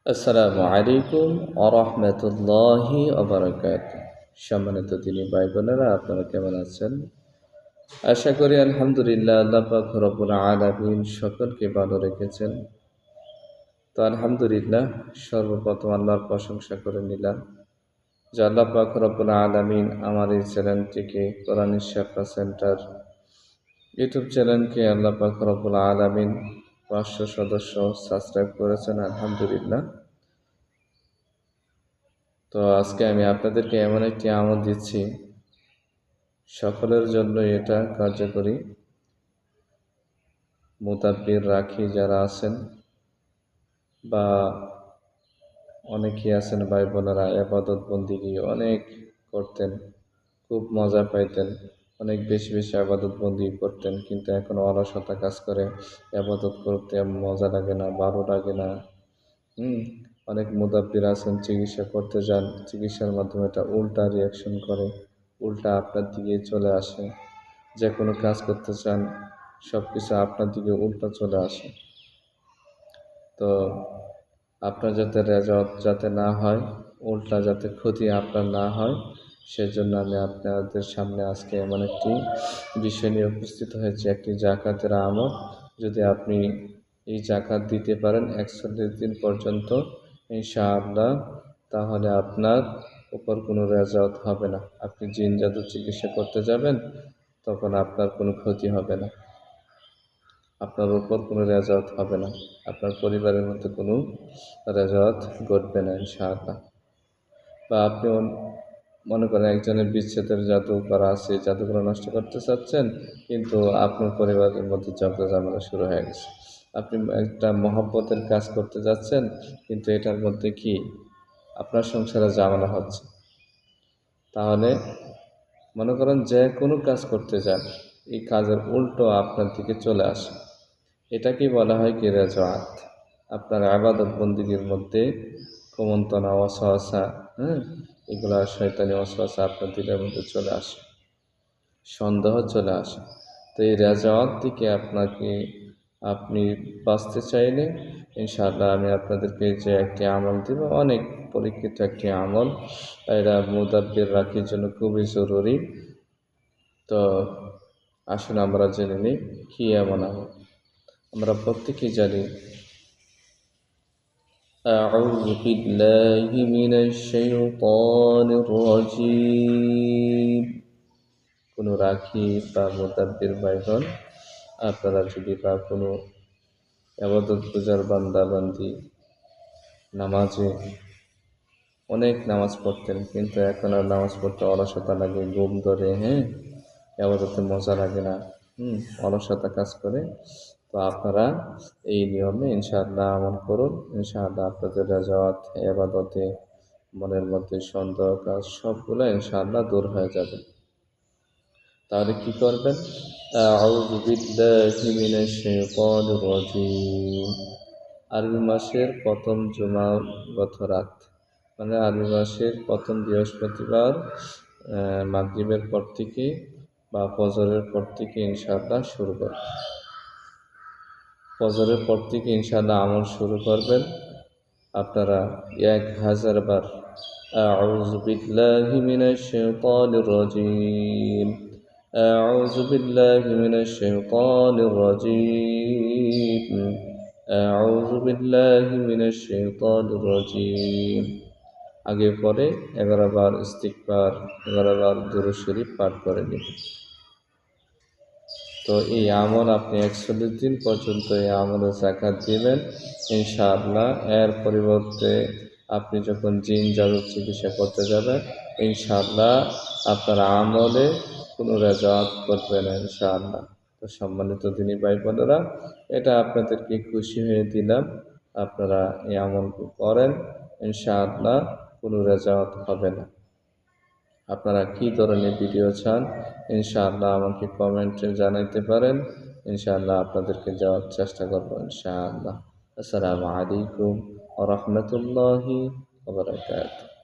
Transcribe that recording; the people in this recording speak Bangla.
আসসালামু আলাইকুম ওয়া রাহমাতুল্লাহি ওয়া বারাকাতুহু। সম্মানিত দিনী ভাই বোনেরা, আপনারা কেমন আছেন? আশা করি আলহামদুলিল্লাহ, আল্লাহ পাক রব্বুল আলামিন সকলকে ভালো রেখেছেন। তো আলহামদুলিল্লাহ, সর্বপ্রথম আল্লাহর প্রশংসা করে নিলাম যে আল্লাহ পাক রব্বুল আলামিন আমার এই চ্যানেলটিকে, কোরআনিক শিক্ষা সেন্টার ইউটিউব চ্যানেলকে আল্লাহ পাক রব্বুল আলামিন 500 সদস্য সাবস্ক্রাইব করেছেন, আলহামদুলিল্লাহ। তো আজকে আমি আপনাদেরকে এমন একটি আমল দিচ্ছি, সকলের জন্য এটা কার্যকরী। মুতাব্বির রাখি যারা আছেন বা অনেকেই আছেন ভাই বোনেরা, ইবাদত বন্দিগি অনেক করতেন, খুব মজা পাইতেন, অনেক বেশি বেশি ইবাদত বন্দি করতেন, কিন্তু এখন অলসতা কাজ করে, ইবাদত করতে মজা লাগে না, ভালো লাগে না। অনেক মুদাব্বির আছেন, চিকিৎসা করতে যান, চিকিৎসার মাধ্যমে এটা উল্টা রিয়াকশন করে, উল্টা আপনার দিকে চলে আসে। যে কোনো কাজ করতে চান, সব কিছু আপনার দিকে উল্টা চলে আসে। তো আপনার যাতে রেজাল্ট যাতে না হয়, উল্টা যাতে ক্ষতি আপনার না হয়, সেজন্য আমি আপনাদের সামনে আজকে এমন একটি বিষয় নিয়ে উপস্থিত হয়েছে, একটি জাকাতের আমল। যদি আপনি এই জাকাত দিতে পারেন 41 দিন পর্যন্ত, ইনশাআল্লাহ, তাহলে আপনার উপর কোনো রেজাল্ট হবে না। আপনি জিন জাদু চিকিৎসা করতে যাবেন, তখন আপনার কোনো ক্ষতি হবে না, আপনার উপর কোনো রেজাল্ট হবে না, আপনার পরিবারের মধ্যে কোনো রেজাল্ট ঘটবে না ইনশাআল্লাহ। বা আপনি মনে করেন একজনের বিচ্ছেদের জাদু করা আছে, জাদুগুলো নষ্ট করতে চাচ্ছেন, কিন্তু আপনার পরিবারের মধ্যে ঝগড়া ঝামেলা শুরু হয়ে গেছে। আপনি একটা মহব্বতের কাজ করতে যাচ্ছেন, কিন্তু এটার মধ্যে কি আপনার সংসারে ঝামেলা হচ্ছে। তাহলে মনে করেন যে কোনো কাজ করতে যান, এই কাজের উল্টো আপনার দিকে চলে আসে, এটাকেই বলা হয় কি রেজাত। আপনার ইবাদত বন্দিগির মধ্যে কুমন্ত্রণা, ওয়াসওয়াসা, এগুলা শয়তানি ওয়াসওয়াসা আপনার দিলের মধ্যে চলে আসে, সন্দেহ চলে আসে। তো এই রেজাত থেকে আপনি বাঁচতে চাইলে ইনশাআল্লাহ আমি আপনাদেরকে যে একটি আমল দেব, অনেক পরীক্ষিত একটি আমল, এটা মুদাব্বির রাখির জন্য খুবই জরুরি। তো আসুন আমরা জেনে নিই কি এমন আমল। আমরা প্রত্যেকেই জানি, আউযু বিল্লাহি মিনাশ শাইতানির রাজীম। কোনো রাখি বা মুতাব্বির ভাইগণ, আপনারা যদি বা কোনো ইবাদত গুজার বান্দা বান্দি নামাজে অনেক নামাজ পড়তেন, কিন্তু এখন আর নামাজ পড়তে অলসতা লাগে, ঘুম ধরে, ইবাদতে মজা লাগে না, অলসতা কাজ করে, তো আপনারা এই নিয়মে ইনশাআল্লাহ আমল করুন। ইনশাআল্লাহ আপনাদের রেজাত, ইবাদতে মনের মধ্যে সন্দেহ কাজ সবগুলো ইনশাআল্লাহ দূর হয়ে যাবে। তাহলে কি করবেন? আউযু বিল্লাহি মিনাশ শাইতানির রাজীম। আরবি মাসের প্রথম জুমাগত রাত, মানে আরবি মাসের প্রথম বৃহস্পতিবার মাগরিবের পর থেকে বা ফজরের পর থেকে ইনশাআল্লাহ শুরু করবেন। ফজরের পর থেকে ইনশাআল্লাহ আমল শুরু করবেন। আপনারা 1000 বার আউযু বিল্লাহি মিনাশ শাইতানির রাজীম, আউযু বিল্লাহি মিনাশ শাইতানির রাজীম, আউযু বিল্লাহি মিনাশ শাইতানির রাজীম আগে পরে 11 বার ইস্তিগফার, 11 বার দুরূদ শরীফ পাঠ করে নেবেন। তো এই আমল আপনি 41 দিন পর্যন্ত এই আমলে যাকাত দিবেন ইনশাআল্লাহ। এর পরিবর্তে আপনি যখন জিন জাদু চিকিৎসা করতে যাবেন, ইনশাআল্লাহ আপনার আমলে কোনো রেজাত করবে না ইনশাআল্লাহ। তো সম্মানিত দিনী ভাই বোনেরা, এটা আপনাদেরকে খুশি হয়ে দিলাম, আপনারা এই আমল করেন, ইনশাআল্লাহ কোনো রেজাত হবে না। আপনারা কী ধরনের ভিডিও চান ইনশাআল্লাহ আমাকে কমেন্টে জানাইতে পারেন, ইনশাআল্লাহ আপনাদেরকে দেওয়ার চেষ্টা করব ইনশাআল্লাহ। আসসালামু আলাইকুম ওয়া রাহমাতুল্লাহি ওয়া বারাকাতুহু।